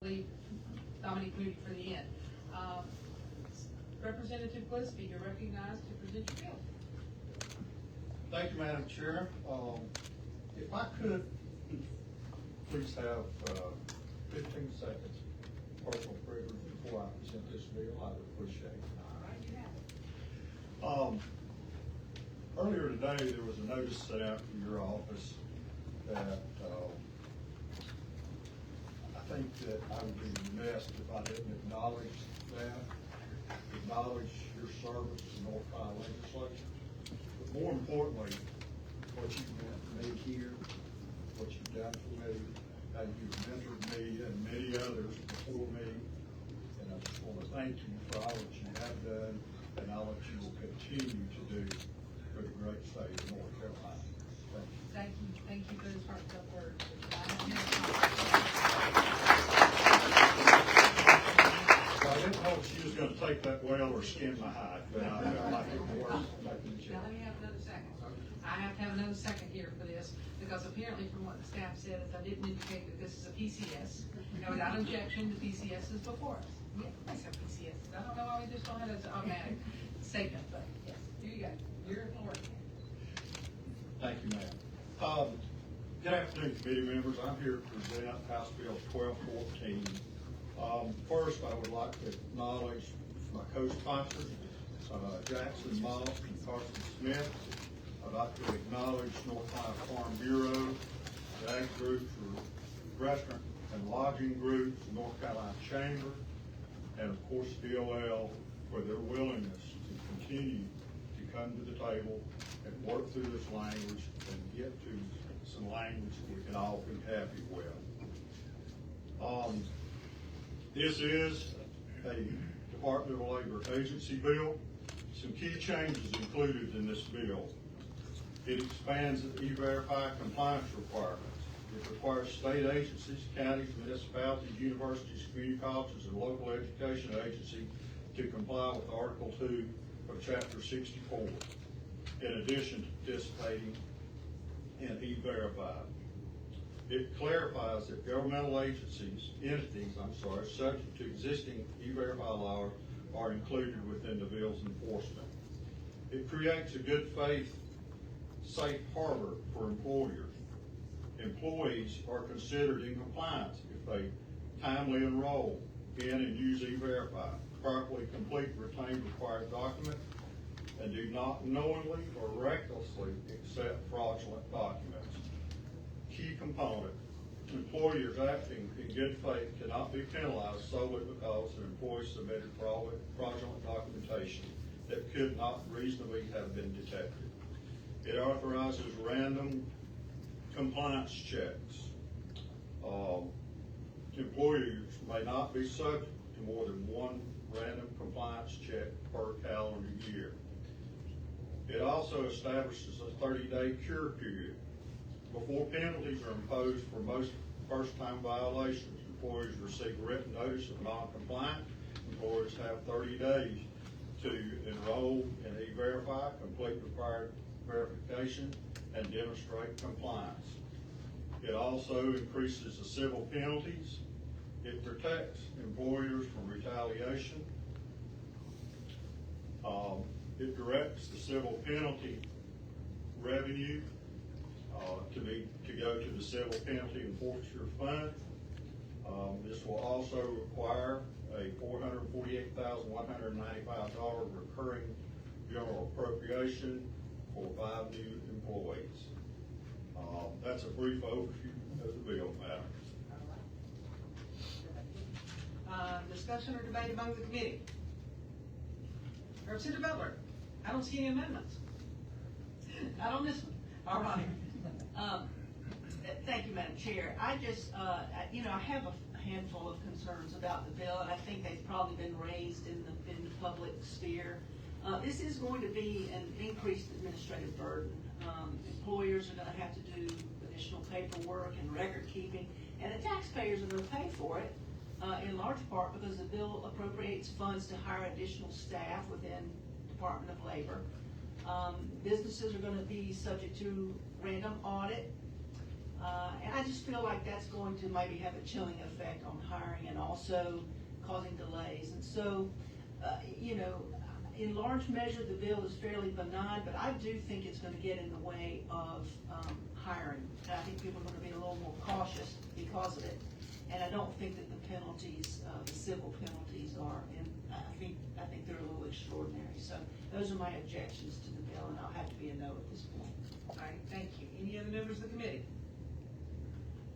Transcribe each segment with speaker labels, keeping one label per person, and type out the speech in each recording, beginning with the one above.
Speaker 1: Dominic Moody for the end. Representative Gillespie, you're recognized to present your bill.
Speaker 2: Thank you, Madam Chair. If I could, please have 15 seconds personal privilege before I present this bill, I would appreciate it.
Speaker 1: All right, you have it.
Speaker 2: Earlier today, there was a notice sent out from your office that I think that I would be remiss if I didn't acknowledge your service to the North Carolina legislature. But more importantly, what you've meant to me here, what you've done for me, how you've mentored me and many others before me. And I just want to thank you for all that you have done and all that you will continue to do for the great state of North Carolina. Thank you.
Speaker 1: Thank you for those heartfelt words.
Speaker 2: I didn't know if she was going to take that well or skin my hide, but I like it more.
Speaker 1: Now let me have another second. I have to have another second here for this, because apparently from what the staff said, is I didn't indicate that this is a PCS. Now, without objection, the PCS is before us. Yeah, I said PCS. I don't know why we just don't have an automatic statement, but yes, here you go. You're authority.
Speaker 2: Thank you, ma'am. Good afternoon, committee members. I'm here to present House Bill 1214. First, I would like to acknowledge my co-sponsors, Jackson Moss and Carson Smith. I'd like to acknowledge North Carolina Farm Bureau, the Ag Group, for Restaurant and Lodging Groups, the North Carolina Chamber, and of course DOL for their willingness to continue to come to the table and work through this language and get to some language we can all be happy with. This is a Department of Labor agency bill. Some key changes included in this bill. It expands the E-Verify compliance requirements. It requires state agencies, counties, municipalities, universities, community colleges, and local education agencies to comply with Article 2 of Chapter 64, in addition to participating in E-Verify. It clarifies that governmental entities, subject to existing E-Verify laws are included within the bill's enforcement. It creates a good faith safe harbor for employers. Employees are considered in compliance if they timely enroll in and use E-Verify, properly complete retained required documents, and do not knowingly or recklessly accept fraudulent documents. Key component: employers acting in good faith cannot be penalized solely because an employee submitted fraudulent documentation that could not reasonably have been detected. It authorizes random compliance checks. Employers may not be subject to more than one random compliance check per calendar year. It also establishes a 30-day cure period. Before penalties are imposed for most first-time violations, employers receive written notice of non-compliance. Employers have 30 days to enroll in E-Verify, complete required verification, and demonstrate compliance. It also increases the civil penalties. It protects employers from retaliation. It directs the civil penalty revenue to go to the civil penalty and forfeiture fund. This will also require a $448,195 recurring general appropriation for 5 new employees. That's a brief overview of the bill, Madam.
Speaker 1: Discussion or debate among the committee? Representative Butler, I don't see any amendments. Not on this one. All right.
Speaker 3: Thank you, Madam Chair. I just, I have a handful of concerns about the bill, and I think they've probably been raised in the public sphere. This is going to be an increased administrative burden. Employers are going to have to do additional paperwork and record keeping, and the taxpayers are going to pay for it in large part because the bill appropriates funds to hire additional staff within Department of Labor. Businesses are going to be subject to random audit, and I just feel like that's going to maybe have a chilling effect on hiring and also causing delays. And so, you know, in large measure, the bill is fairly benign, but I do think it's going to get in the way of hiring. And I think people are going to be a little more cautious because of it. And I don't think that the penalties, the civil penalties are, and I think they're a little extraordinary. So those are my objections to the bill, and I'll have to be a no at this point.
Speaker 1: All right, thank you. Any other members of the committee?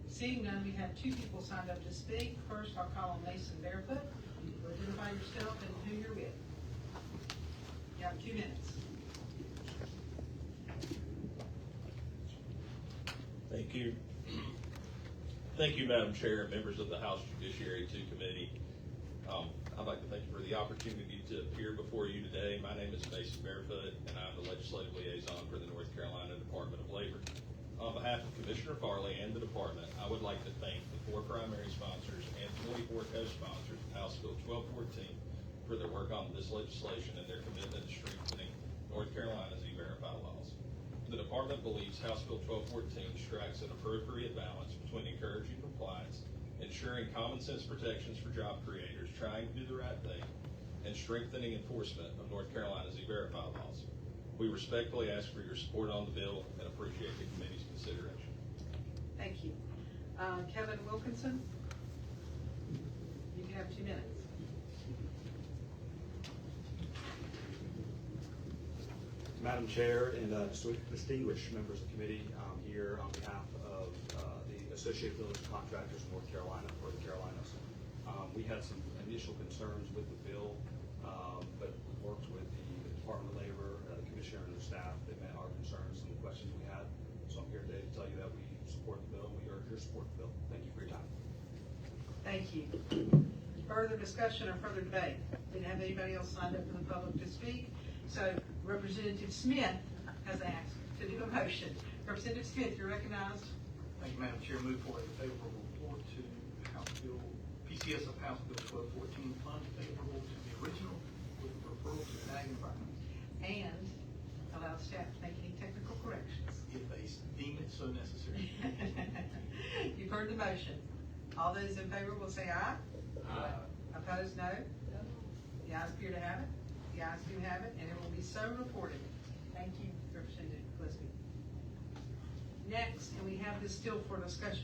Speaker 1: Seeing none, we have two people signed up to speak. First, I'll call on Mason Barefoot. You can identify yourself and who you're with. You have 2 minutes.
Speaker 4: Thank you. Thank you, Madam Chair, and members of the House Judiciary Committee. I'd like to thank you for the opportunity to appear before you today. My name is Mason Barefoot, and I'm the Legislative Liaison for the North Carolina Department of Labor. On behalf of Commissioner Farley and the Department, I would like to thank the 4 primary sponsors and 24 co-sponsors of House Bill 1214 for their work on this legislation and their commitment to strengthening North Carolina's E-Verify laws. The Department believes House Bill 1214 strikes an appropriate balance between encouraging compliance, ensuring common sense protections for job creators trying to do the right thing, and strengthening enforcement of North Carolina's E-Verify laws. We respectfully ask for your support on the bill and appreciate the committee's consideration.
Speaker 1: Thank you. Kevin Wilkinson, you can have 2 minutes.
Speaker 5: Madam Chair and distinguished members of the committee, I'm here on behalf of the Associated Builders and Contractors in North Carolina, or the Carolinas. We had some initial concerns with the bill, but we worked with the Department of Labor, the Commissioner and the staff. They met our concerns and the questions we had. So I'm here today to tell you that we support the bill. We urge your support of the bill. Thank you for your time.
Speaker 1: Thank you. Further discussion or further debate? Didn't have anybody else signed up from the public to speak. So Representative Smith has asked to do a motion. Representative Smith, you're recognized.
Speaker 6: Thank you, Madam Chair. Move for a favorable report to House Bill, PCS of House Bill 1214, unfavorable to the original with a referral to the Ag Environment
Speaker 1: And allow staff to make any technical corrections.
Speaker 6: if they deem it so necessary.
Speaker 1: You've heard the motion. All those in favor will say aye.
Speaker 6: Aye.
Speaker 1: Opposed, no. The ayes appear to have it. The ayes do have it, and it will be so reported. Thank you, Representative Gillespie. Next, and we have this still for discussion.